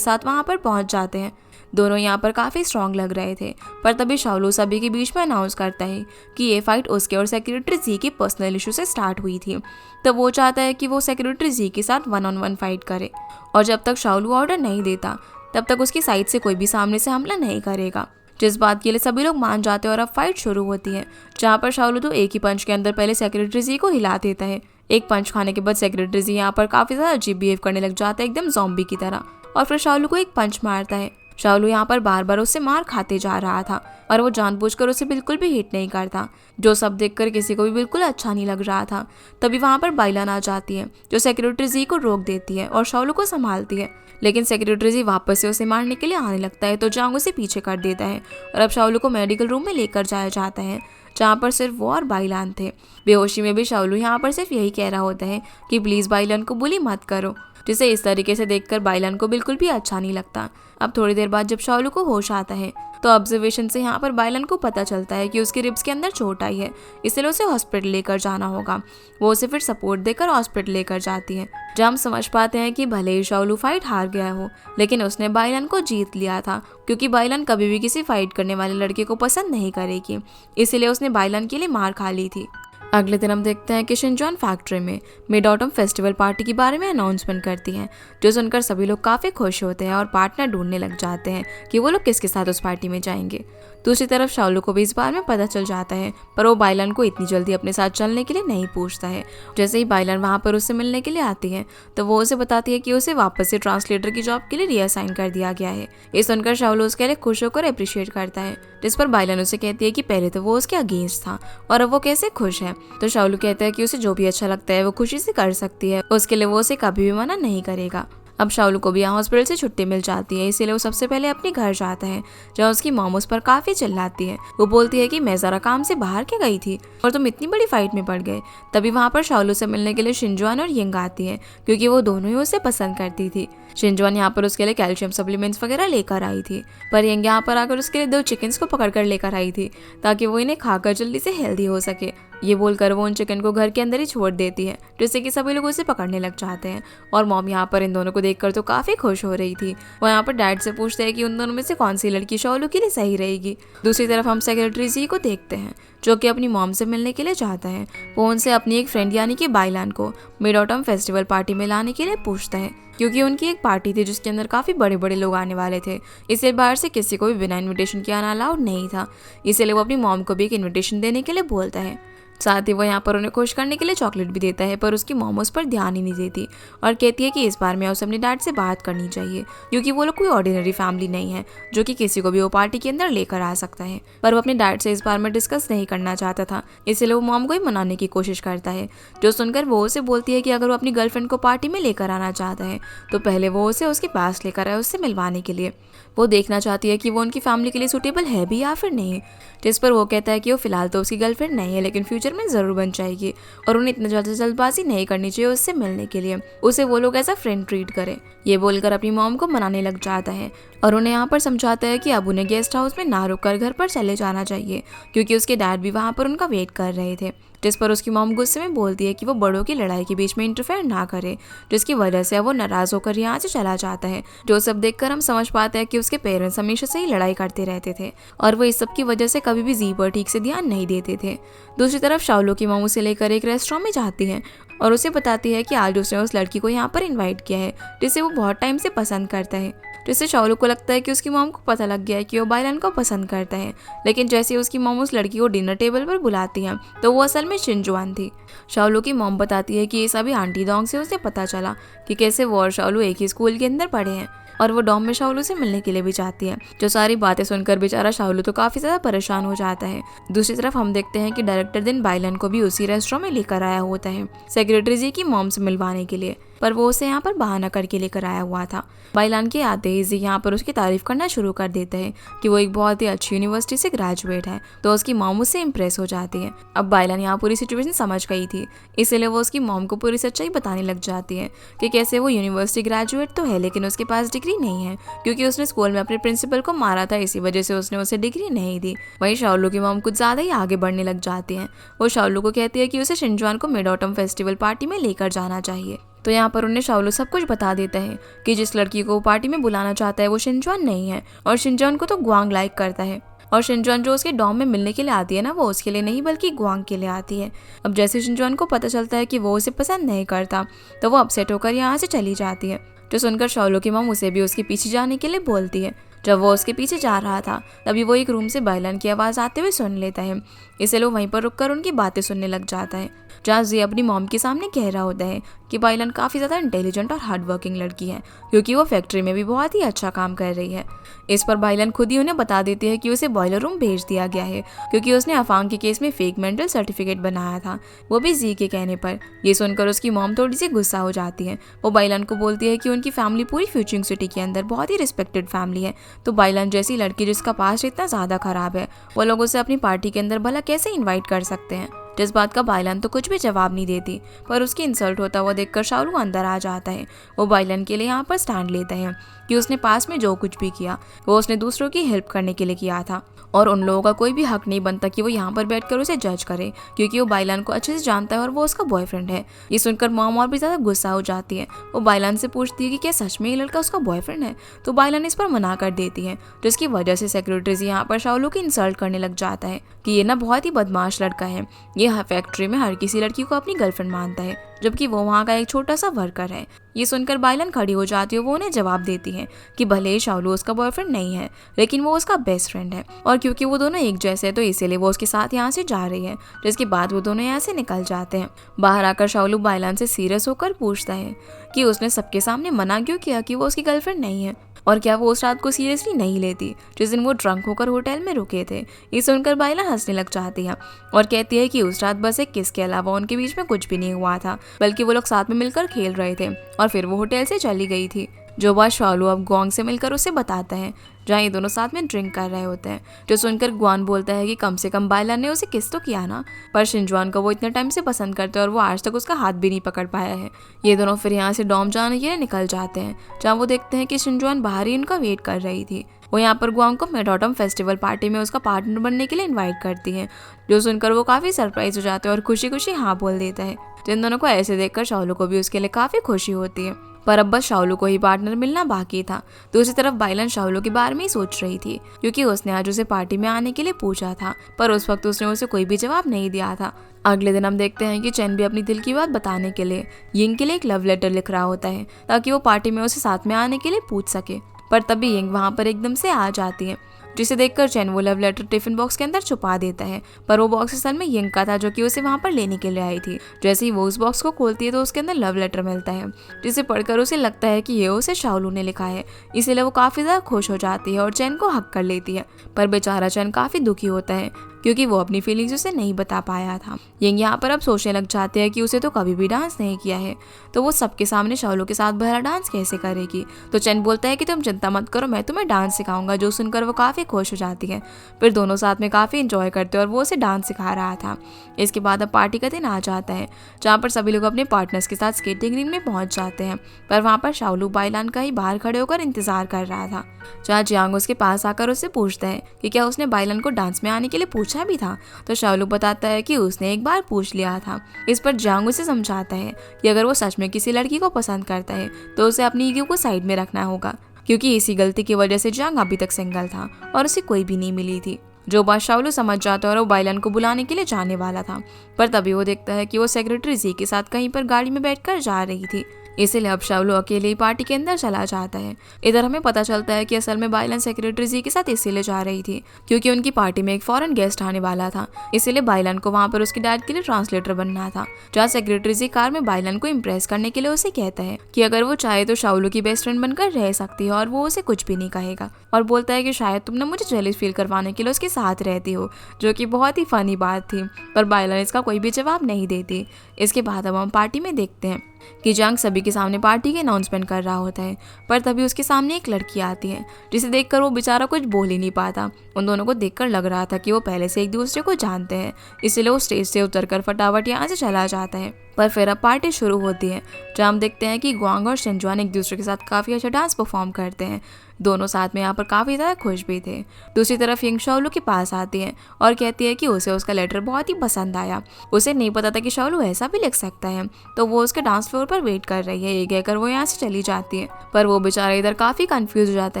साथ वहाँ पर पहुँच जाते हैं। दोनों यहाँ पर काफ़ी स्ट्रांग लग रहे थे, पर तभी शाओलू सभी के बीच में अनाउंस करता है कि ये फाइट उसके और सेक्रेटरी जी की पर्सनल इशू से स्टार्ट हुई थी। तो वो चाहता है कि वो सेक्रेटरी जी के साथ 1-on-1 फाइट करे और जब तक शाओलू ऑर्डर नहीं देता तब तक उसकी साइड से कोई भी सामने से हमला नहीं करेगा। जिस बात के लिए सभी लोग मान जाते हैं और अब फाइट शुरू होती है, जहाँ पर शाओलू तो एक ही पंच के अंदर पहले सेक्रेटरी जी को हिला देता है। एक पंच खाने के बाद सेक्रेटरी जी यहाँ पर काफ़ी ज़्यादा अजीब बिहेव करने लग जाता है, एकदम ज़ॉम्बी की तरह, और फिर शाओलू को एक पंच मारता है। शाओलू यहाँ पर बार बार उससे मार खाते जा रहा था और वो जानबूझकर उसे बिल्कुल भी हिट नहीं करता, जो सब देखकर किसी को भी बिल्कुल अच्छा नहीं लग रहा था। तभी वहाँ पर बायलान आ जाती है जो सेक्रेटरी जी को रोक देती है और शाओलू को संभालती है, लेकिन सेक्रेटरी जी वापस से उसे मारने के लिए आने लगता है तो जांग उसे पीछे कर देता है और अब शाओलू को मेडिकल रूम में लेकर जाया जाता है, जहाँ पर सिर्फ वो और बायलान थे। बेहोशी में भी शाओलू यहाँ पर सिर्फ यही कह रहा होता है कि प्लीज़ बायलान को बुली मत करो, जिसे इस तरीके से देखकर बायलान को बिल्कुल भी अच्छा नहीं लगता। अब थोड़ी देर बाद जब शाओलू को होश आता है तो ऑब्जर्वेशन से यहाँ पर बायलान को पता चलता है कि उसके रिब्स के अंदर चोट आई है, इसलिए उसे हॉस्पिटल लेकर जाना होगा। वो उसे फिर सपोर्ट देकर हॉस्पिटल लेकर जाती है, जहाँ हम समझ पाते हैं कि भले ही शाओलू फाइट हार गया हो, लेकिन उसने बायलान को जीत लिया था, क्योंकि बायलान कभी भी किसी फाइट करने वाले लड़के को पसंद नहीं करेगी, इसीलिए उसने बायलान के लिए मार खा ली थी। अगले दिन हम देखते हैं कि शिनजॉन फैक्ट्री में मिड ऑटम फेस्टिवल पार्टी के बारे में अनाउंसमेंट करती हैं, जो सुनकर सभी लोग काफ़ी खुश होते हैं और पार्टनर ढूंढने लग जाते हैं कि वो लोग किसके साथ उस पार्टी में जाएंगे। दूसरी तरफ शाओलू को भी इस बारे में पता चल जाता है, पर वो बायलान को इतनी जल्दी अपने साथ चलने के लिए नहीं पूछता है। जैसे ही बायलान वहाँ पर उससे मिलने के लिए आती है तो वो उसे बताती है कि उसे वापस से ट्रांसलेटर की जॉब के लिए रीअसाइन कर दिया गया है। ये सुनकर शाओलू उसके लिए खुश होकर अप्रिशिएट करता है, जिस पर बायलान उसे कहती है कि पहले तो वो उसके अगेंस्ट था और अब वो कैसे खुश है। तो शाओलू कहता है कि उसे जो भी अच्छा लगता है वो खुशी से कर सकती है, उसके लिए वो उसे कभी भी मना नहीं करेगा। अब शाओलू को भी यहाँ हॉस्पिटल से छुट्टी मिल जाती है, इसीलिए वो सबसे पहले अपने घर जाता है, जहाँ उसकी मॉम उस पर काफ़ी चिल्लाती है। वो बोलती है कि मैं ज़रा काम से बाहर क्या गई थी और तुम इतनी बड़ी फाइट में पड़ गए। तभी वहाँ पर शाओलू से मिलने के लिए शिनजॉन और यंग आती है, क्योंकि वो दोनों ही उसे पसंद करती थी। शिनजॉन यहाँ पर उसके लिए कैल्शियम सप्लीमेंट्स वगैरह लेकर आई थी, पर यंग यहाँ पर आकर उसके लिए 2 चिकन्स को पकड़ कर लेकर आई थी ताकि वो इन्हें खाकर जल्दी से हेल्दी हो सके। ये बोलकर वो उन चिकन को घर के अंदर ही छोड़ देती है, जिससे कि सभी लोग उसे पकड़ने लग जाते हैं। और मॉम यहाँ पर इन दोनों को देखकर तो काफ़ी खुश हो रही थी। वो यहाँ पर डैड से पूछते हैं कि उन दोनों में से कौन सी लड़की शाओलू के लिए सही रहेगी। दूसरी तरफ हम सेक्रेटरी जी को देखते हैं, जो कि अपनी मॉम से मिलने के लिए चाहता है। वो उनसे अपनी एक फ्रेंड यानी कि बायलान को मिड ऑटम फेस्टिवल पार्टी में लाने के लिए पूछता है, क्योंकि उनकी एक पार्टी थी जिसके अंदर काफ़ी बड़े बड़े लोग आने वाले थे, इसलिए बाहर से किसी को भी बिना इन्विटेशन के आना अलाउड नहीं था। इसीलिए वो अपनी मॉम को भी एक इन्विटेशन देने के लिए बोलता है। साथ ही वो यहाँ पर उन्हें खुश करने के लिए चॉकलेट भी देता है, पर उसकी मॉम उस पर ध्यान ही नहीं देती और कहती है कि इस बार में उसे अपने डैड से बात करनी चाहिए, क्योंकि वो लोग कोई ऑर्डिनरी फैमिली नहीं है जो कि किसी को भी वो पार्टी के अंदर लेकर आ सकता है। पर वो अपने डैड से इस बार में डिस्कस नहीं करना चाहता था, इसलिए वो मॉम को ही मनाने की कोशिश करता है, जो सुनकर वो उसे बोलती है कि अगर वो अपनी गर्लफ्रेंड को पार्टी में लेकर आना चाहता है तो पहले वो उसे उसके पास लेकर आए उससे मिलवाने के लिए। वो देखना चाहती है कि वो उनकी फैमिली के लिए सूटेबल है भी या फिर नहीं, जिस पर वो कहता है कि वो फिलहाल तो उसकी गर्लफ्रेंड नहीं है, लेकिन फ्यूचर में ज़रूर बन जाएगी और उन्हें इतना ज़्यादा जल्दबाजी नहीं करनी चाहिए उससे मिलने के लिए, उसे वो लोग ऐसा फ्रेंड ट्रीट करें। ये बोलकर अपनी मॉम को मनाने लग जाता है और उन्हें यहाँ पर समझाता है कि अब उन्हें गेस्ट हाउस में ना रुककर घर पर चले जाना चाहिए, क्योंकि उसके डैड भी वहाँ पर उनका वेट कर रहे थे। जिस पर उसकी मॉम गुस्से में बोलती है कि वो बड़ों की लड़ाई के बीच में इंटरफेयर ना करे, जिसकी वजह से वो नाराज होकर यहाँ से चला जाता है। जो सब देखकर हम समझ पाते हैं कि उसके पेरेंट्स हमेशा से ही लड़ाई करते रहते थे और वो इस सब की वजह से कभी भी जी पर ठीक से ध्यान नहीं देते थे। दूसरी तरफ शाओलू की मॉम उसे लेकर एक रेस्टोरेंट में जाती है और उसे बताती है कि आज उसने उस लड़की को यहाँ पर इन्वाइट किया है जिसे वो बहुत टाइम से पसंद करता है। जिससे शाओलू को लगता है कि उसकी मॉम को पता लग गया है कि वो बायलान को पसंद करता है, लेकिन जैसे उसकी मॉम उस लड़की को डिनर टेबल पर बुलाती है तो वो असल में शिनजॉन थी। शाओलू की मॉम बताती है कि ये सभी आंटी डोंग से उसे पता चला कि कैसे वो और शाओलू एक ही स्कूल के अंदर पढ़े हैं, और वो डॉम में शाओलू से मिलने के लिए भी चाहती है। जो सारी बातें सुनकर बेचारा शाओलू तो काफ़ी ज़्यादा परेशान हो जाता है। दूसरी तरफ हम देखते हैं कि डायरेक्टर दिन बायलान को भी उसी रेस्टोरेंट में लेकर आया होता है सेक्रेटरी जी की मॉम से मिलवाने के लिए, पर वो उसे यहाँ पर बहाना करके लेकर आया हुआ था। बाइलान के आते ही जी यहाँ पर उसकी तारीफ करना शुरू कर देते हैं कि वो एक बहुत ही अच्छी यूनिवर्सिटी से ग्रेजुएट है, तो उसकी मॉम उससे इम्प्रेस हो जाती है। अब बाइलान यहाँ पूरी सिचुएशन समझ गई थी, इसलिए वो उसकी मॉम को पूरी सच्चाई बताने लग जाती है कि कैसे वो यूनिवर्सिटी ग्रेजुएट तो है लेकिन उसके पास डिग्री नहीं है, क्योंकि उसने स्कूल में अपने प्रिंसिपल को मारा था, इसी वजह से उसने उसे डिग्री नहीं दी। वहीं शाओलू की मॉम कुछ ज्यादा ही आगे बढ़ने लग जाती है। वो शाओलू को कहती है कि उसे शिनजुआन को मिड ऑटम फेस्टिवल पार्टी में लेकर जाना चाहिए। तो यहाँ पर उन्हें शाओलू सब कुछ बता देता है कि जिस लड़की को वो पार्टी में बुलाना चाहता है वो शिनजुआन नहीं है, और शिनजुआन को तो ग्वांग लाइक करता है, और शिनजुआन जो उसके डॉम में मिलने के लिए आती है ना, वो उसके लिए नहीं बल्कि ग्वांग के लिए आती है। अब जैसे शिनजुआन को पता चलता है कि वो उसे पसंद नहीं करता, तो वो अपसेट होकर यहाँ से चली जाती है। जो सुनकर शाओलू की मॉम उसे भी उसके पीछे जाने के लिए बोलती है। जब वो उसके पीछे जा रहा था तभी वो एक रूम से बाइलान की आवाज़ आते हुए सुन लेता है, इसलिए वो वहीं पर रुककर उनकी बातें सुनने लग जाता है, जहाँ जी अपनी मॉम के सामने कह रहा होता है कि बाइलान काफ़ी ज़्यादा इंटेलिजेंट और हार्ड वर्किंग लड़की है, क्योंकि वो फैक्ट्री में भी बहुत ही अच्छा काम कर रही है। इस पर बाइलान खुद ही उन्हें बता देती है कि उसे बॉयलर रूम भेज दिया गया है, क्योंकि उसने अफांग के केस में फेक मेंटल सर्टिफिकेट बनाया था, वो भी जी के कहने पर। ये सुनकर उसकी मॉम थोड़ी सी गुस्सा हो जाती है। वो बाइलान को बोलती है कि उनकी फैमिली पूरी फ्यूचरिंग सिटी के अंदर बहुत ही रिस्पेक्टेड फैमिली है, तो बाइलान जैसी लड़की जिसका पास्ट इतना ज़्यादा खराब है, वो लोग उसे अपनी पार्टी के अंदर भला कैसे इन्वाइट कर सकते हैं। जिस बात का बाइलान तो कुछ भी जवाब नहीं देती, पर उसकी इंसल्ट होता हुआ देखकर शाओलू अंदर आ जाता है। वो बाइलान के लिए यहाँ पर स्टैंड लेता है कि उसने पास में जो कुछ भी किया वो उसने दूसरों की हेल्प करने के लिए किया था, और उन लोगों का कोई भी हक नहीं बनता कि वो यहाँ पर बैठकर उसे जज करे, क्योंकि वो बाइलान को अच्छे से जानता है और वो उसका बॉयफ्रेंड है। ये सुनकर मॉम और भी ज़्यादा गुस्सा हो जाती है। वो बाइलान से पूछती है कि क्या सच में ये लड़का उसका बॉयफ्रेंड है, तो बाइलान इस पर मना कर देती है, जिसकी वजह से सेक्रेटरी यहाँ पर शाओलू की इंसल्ट करने लग जाता है कि ये ना बहुत ही बदमाश लड़का है, ये फैक्ट्री में हर किसी लड़की को अपनी गर्लफ्रेंड मानता है, जबकि वो वहाँ का एक छोटा सा वर्कर है। ये सुनकर बाइलान खड़ी हो जाती है। वो उन्हें जवाब देती है कि भले ही शाओलू उसका बॉयफ्रेंड नहीं है, लेकिन वो उसका बेस्ट फ्रेंड है, और क्योंकि वो दोनों एक जैसे हैं तो इसीलिए वो उसके साथ यहाँ से जा रही है। जिसके बाद वो दोनों यहाँ से निकल जाते हैं। बाहर आकर शाओलू बाइलान से सीरियस होकर पूछता है कि उसने सबके सामने मना क्यों किया कि वो उसकी गर्लफ्रेंड नहीं है, और क्या वो उस रात को सीरियसली नहीं लेती जिस दिन वो ड्रंक होकर होटल में रुके थे। ये सुनकर बाइलान हंसने लग जाती है और कहती है कि उस रात बस एक किस के अलावा उनके बीच में कुछ भी नहीं हुआ था, बल्कि वो लोग साथ में मिलकर खेल रहे थे और फिर वो होटल से चली गई थी। जो बात शाओलू अब ग्वांग से मिलकर उसे बताता है, जहाँ ये दोनों साथ में ड्रिंक कर रहे होते हैं। जो सुनकर ग्वान बोलता है कि कम से कम बाइलान ने उसे किस तो किया ना, पर शिनजुआन को वो इतने टाइम से पसंद करते हैं और वो आज तक उसका हाथ भी नहीं पकड़ पाया है। ये दोनों फिर यहाँ से डॉम जाने के लिए निकल जाते हैं, जहाँ वो देखते हैं कि शिनजुआन बाहर ही उनका वेट कर रही थी। वो यहाँ पर ग्वांग को मिड ऑटम फेस्टिवल पार्टी में उसका पार्टनर बनने के लिए इन्वाइट करती है। जो सुनकर वो काफ़ी सरप्राइज हो जाते हैं और खुशी खुशी हाँ बोल देता है। जिन दोनों को ऐसे देखकर शाओलू को भी उसके लिए काफ़ी खुशी होती है, पर अब बस शाओलू को ही पार्टनर मिलना बाकी था। दूसरी तरफ बाइलान शाओलू के बारे में ही सोच रही थी, क्योंकि उसने आज उसे पार्टी में आने के लिए पूछा था, पर उस वक्त उसने उसे कोई भी जवाब नहीं दिया था। अगले दिन हम देखते हैं कि चैन भी अपनी दिल की बात बताने के लिए यिंग के लिए एक लव लेटर लिख रहा होता है, ताकि वो पार्टी में उसे साथ में आने के लिए पूछ सके। पर तभी यिंग वहाँ पर एकदम से आ जाती है, जिसे देखकर चैन वो लव लेटर टिफिन बॉक्स के अंदर छुपा देता है, पर वो बॉक्स असल में यिंग का था, जो कि उसे वहाँ पर लेने के लिए आई थी। जैसे ही वो उस बॉक्स को खोलती है तो उसके अंदर लव लेटर मिलता है, जिसे पढ़कर उसे लगता है कि ये उसे शाओलू ने लिखा है। इसीलिए वो काफ़ी ज़्यादा खुश हो जाती है और चैन को हक कर लेती है। पर बेचारा चैन काफ़ी दुखी होता है, क्योंकि वो अपनी फीलिंग्स उसे नहीं बता पाया था। यिंग यहाँ पर अब सोचने लग जाते हैं कि उसे तो कभी भी डांस नहीं किया है, तो वो सबके सामने शाओलू के साथ भला डांस कैसे करेगी। तो चैन बोलता है कि तुम चिंता मत करो, मैं तुम्हें डांस सिखाऊंगा। जो सुनकर वो काफ़ी खुश हो जाती है। फिर दोनों साथ में काफ़ी इंजॉय करते हैं और वो उसे डांस सिखा रहा था। इसके बाद अब पार्टी का दिन आ जाता है, जहाँ पर सभी लोग अपने पार्टनर्स के साथ स्केटिंग रिंग में पहुँच जाते हैं। पर वहाँ पर शाओलू बाइलान का ही बाहर खड़े होकर इंतजार कर रहा था, जहाँ जियांग उसके पास आकर उससे पूछता है कि क्या उसने बाइलान को डांस में आने के लिए पूछा भी था। तो शाओलू बताता है कि उसने एक बार पूछ लिया था। इस पर जियांग उसे समझाता है कि अगर वो सच में किसी लड़की को पसंद करता है तो उसे अपनी ईगो को साइड में रखना होगा, क्योंकि इसी गलती की वजह से जियांग अभी तक सिंगल था और उसे कोई भी नहीं मिली थी। जो बात शाओलू समझ जाता है और वो बाइलान को बुलाने के लिए जाने वाला था, पर तभी वो देखता है कि वो सेक्रेटरी जी के साथ कहीं पर गाड़ी में बैठकर जा रही थी। इसीलिए अब शाओलू अकेले ही पार्टी के अंदर चला जाता है। इधर हमें पता चलता है कि असल में बाइलान सेक्रेटरी जी के साथ इसीलिए जा रही थी क्योंकि उनकी पार्टी में एक फॉरेन गेस्ट आने वाला था। इसीलिए बाइलान को वहाँ पर उसके डैड के लिए ट्रांसलेटर बनना था। जहाँ सेक्रेटरी जी कार में बाइलान को इम्प्रेस करने के लिए उसे कहता है कि अगर वो चाहे तो शाओलू की बेस्ट फ्रेंड बनकर रह सकती है और वो उसे कुछ भी नहीं कहेगा, और बोलता है कि शायद तुमने मुझे जेलस फील करवाने के लिए उसके साथ रहती हो, जो कि बहुत ही फनी बात थी। पर बाइलान इसका कोई भी जवाब नहीं देती। इसके बाद अब हम पार्टी में देखते हैं कि जियांग सभी सभी के सामने पार्टी की अनाउंसमेंट कर रहा होता है, पर तभी उसके सामने एक लड़की आती है जिसे देखकर वो बेचारा कुछ बोल ही नहीं पाता। उन दोनों को देखकर लग रहा था कि वो पहले से एक दूसरे को जानते हैं, इसलिए वो स्टेज से उतरकर फटाफट यहाँ से चला जाता है। पर फिर अब पार्टी शुरू होती है, जहाँ हम देखते हैं कि ग्वांग और शिनजुआन एक दूसरे के साथ काफ़ी अच्छा डांस परफॉर्म करते हैं। दोनों साथ में यहाँ पर काफ़ी ज़्यादा खुश भी थे। दूसरी तरफ यिंग शाओलू के पास आती है और कहती है कि उसे उसका लेटर बहुत ही पसंद आया। उसे नहीं पता था कि शाओलू ऐसा भी लिख सकता है, तो वो उसके डांस फ्लोर पर वेट कर रही है। ये कहकर वो यहाँ से चली जाती है, पर वो बेचारा इधर काफ़ी कंफ्यूज हो जाता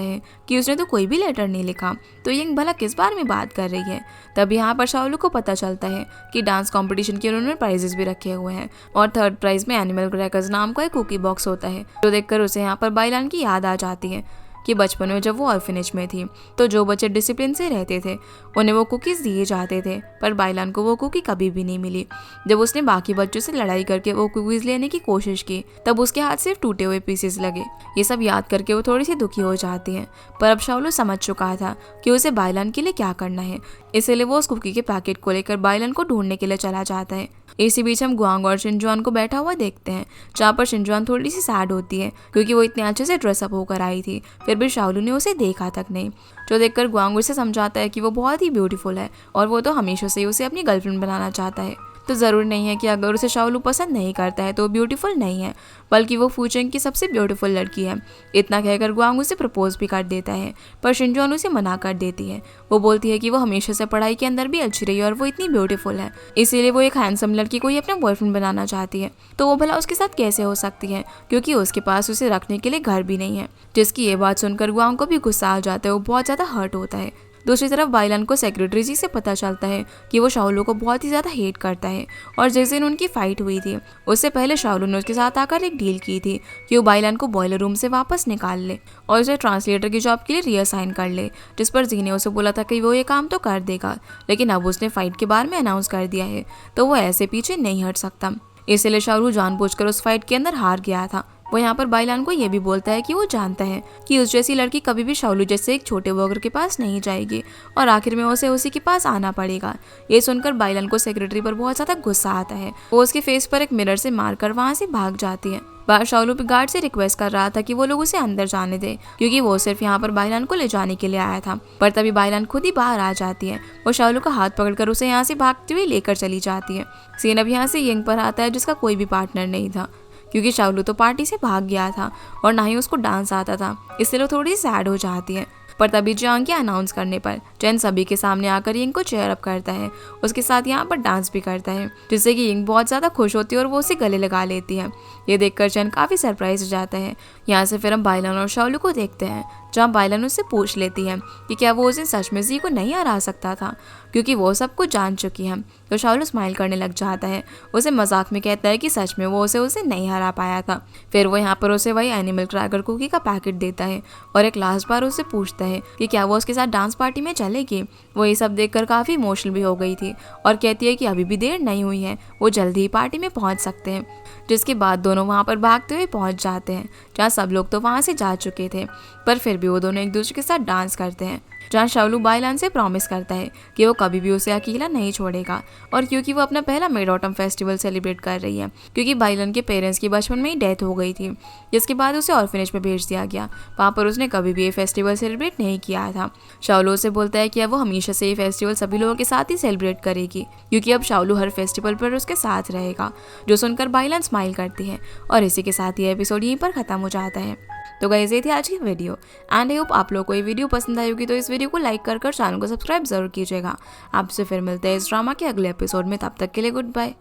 है कि उसने तो कोई भी लेटर नहीं लिखा, तो यिंग भला किस बारे में बात कर रही है। तब यहाँ पर शाओलू को पता चलता है कि डांस कॉम्पिटिशन के उन्होंने प्राइजेस भी रखे हुए हैं और थर्ड प्राइज में एनिमल क्रैकर्स नाम का एक कुकी बॉक्स होता है, जो देखकर उसे यहाँ पर बाइलान की याद आ जाती है कि बचपन में जब वो ऑर्फनेज में थी तो जो बच्चे डिसिप्लिन से रहते थे उन्हें वो कुकीज़ दिए जाते थे, पर बाइलान को वो कुकी कभी भी नहीं मिली। जब उसने बाकी बच्चों से लड़ाई करके वो कुकीज़ लेने की कोशिश की तब उसके हाथ सिर्फ टूटे हुए पीसेस लगे। ये सब याद करके वो थोड़ी सी दुखी हो जाती है, पर अब शाओलू समझ चुका था कि उसे बाइलान के लिए क्या करना है, इसलिए वो उस कुकी के पैकेट को लेकर बाइलान को ढूंढने के लिए चला जाता है। इसी बीच हम ग्वांग और शिनजुआन को बैठा हुआ देखते हैं, जहाँ पर शिनजुआन थोड़ी सी सैड होती है क्योंकि वो इतने अच्छे से ड्रेसअप होकर आई थी, फिर भी शाओलू ने उसे देखा तक नहीं। जो देखकर ग्वांग उसे समझाता है कि वो बहुत ही ब्यूटीफुल है और वो तो हमेशा से ही उसे अपनी गर्लफ्रेंड बनाना चाहता है। तो ज़रूरी नहीं है कि अगर उसे शाओलू पसंद नहीं करता है तो वो ब्यूटीफुल नहीं है, बल्कि वो फूचेंग की सबसे ब्यूटीफुल लड़की है। इतना कहकर ग्वांग उसे प्रपोज भी कर देता है, पर शिनजुआन उसे मना कर देती है। वो बोलती है कि वो हमेशा से पढ़ाई के अंदर भी अच्छी रही और वो इतनी ब्यूटीफुल है, इसीलिए वो एक हैंडसम लड़की को ही अपना बॉयफ्रेंड बनाना चाहती है। तो वो भला उसके साथ कैसे हो सकती है, क्योंकि उसके पास उसे रखने के लिए घर भी नहीं है। जिसकी ये बात सुनकर ग्वांग को भी गुस्सा आ जाता है, वो बहुत ज़्यादा हर्ट होता है। दूसरी तरफ बाइलान को सेक्रेटरी जी से पता चलता है कि वो शाओलू को बहुत ही ज़्यादा हेट करता है और जिस दिन उनकी फाइट हुई थी उससे पहले शाओलू ने उसके साथ आकर एक डील की थी कि वो बाइलान को बॉयलर रूम से वापस निकाल ले और उसे ट्रांसलेटर की जॉब के लिए रीअसाइन कर ले, जिस पर जी ने उसे बोला था कि वो ये काम तो कर देगा, लेकिन अब उसने फाइट के बारे में अनाउंस कर दिया है तो वो ऐसे पीछे नहीं हट सकता। इसलिए शाओलू जानबूझकर उस फाइट के अंदर हार गया था। वो यहाँ पर बाइलान को ये भी बोलता है कि वो जानता है कि उस जैसी लड़की कभी भी शाओलू जैसे एक छोटे वर्कर के पास नहीं जाएगी और आखिर में उसे उसी के पास आना पड़ेगा। ये सुनकर बाइलान को सेक्रेटरी पर बहुत ज़्यादा गुस्सा आता है। वो उसके फेस पर एक मिरर से मारकर वहाँ से भाग जाती है। बाहर शाओलू गार्ड से रिक्वेस्ट कर रहा था कि वो लोग उसे अंदर जाने दे, क्योंकि वो सिर्फ यहाँ पर बाइलान को ले जाने के लिए आया था, पर तभी बाइलान खुद ही बाहर आ जाती है। वो शाओलू का हाथ पकड़कर उसे यहाँ से भागते हुए लेकर चली जाती है। सीन अब यहाँ से यिंग पर आता है, जिसका कोई भी पार्टनर नहीं था, क्योंकि शाओलू तो पार्टी से भाग गया था और ना ही उसको डांस आता था, इसलिए वो थोड़ी सैड हो जाती है। पर तभी जियांग के अनाउंस करने पर चैन सभी के सामने आकर यिंग को चेयर अप करता है, उसके साथ यहाँ पर डांस भी करता है, जिससे कि यिंग बहुत ज़्यादा खुश होती है और वो उसे गले लगा लेती है। ये देखकर चैन काफ़ी सरप्राइज हो जाता है। यहाँ से फिर हम बाइलान और शाओलू को देखते हैं, जहाँ बाइलान उससे पूछ लेती है कि क्या वो उसे सच में जी को नहीं हरा सकता था, क्योंकि वो सब कुछ जान चुकी है। तो शाओलू स्माइल करने लग जाता है, उसे मजाक में कहता है कि सच में वो उसे नहीं हरा पाया था। फिर वो यहाँ पर उसे वही एनिमल क्रैकर कुकी का पैकेट देता है और एक लास्ट बार उससे पूछता है कि क्या वो उसके साथ डांस पार्टी में चलेगी। वो ये सब देखकर काफ़ी इमोशनल भी हो गई थी और कहती है कि अभी भी देर नहीं हुई है, वो जल्दी ही पार्टी में पहुँच सकते हैं। जिसके बाद दोनों वहाँ पर भागते हुए पहुँच जाते हैं, जहाँ सब लोग तो वहाँ से जा चुके थे, पर फिर भी वो दोनों एक दूसरे के साथ डांस करते हैं। जहाँ शाओलू बाइलान से प्रॉमिस करता है कि वो कभी भी उसे अकेला नहीं छोड़ेगा, और क्योंकि वो अपना पहला मिड ऑटम फेस्टिवल सेलिब्रेट कर रही है, क्योंकि बाइलान के पेरेंट्स की बचपन में ही डेथ हो गई थी, जिसके बाद उसे ऑर्फनेज में भेज दिया गया। वहाँ पर उसने कभी भी ये फेस्टिवल सेलिब्रेट नहीं किया था। शाओलू उसे बोलता है कि अब वो हमेशा से ये फेस्टिवल सभी लोगों के साथ ही सेलिब्रेट करेगी, क्योंकि अब शाओलू हर फेस्टिवल पर उसके साथ रहेगा। जो सुनकर बाइलान स्माइल करती है और इसी के साथ ये एपिसोड यहीं पर खत्म हो जाता है। तो गाइस, ये थी आज की वीडियो एंड आई होप आप लोगों को ये वीडियो पसंद आई होगी, तो इस वीडियो को लाइक कर चैनल को सब्सक्राइब जरूर कीजिएगा। आपसे फिर मिलते हैं इस ड्रामा के अगले एपिसोड में, तब तक के लिए गुड बाय।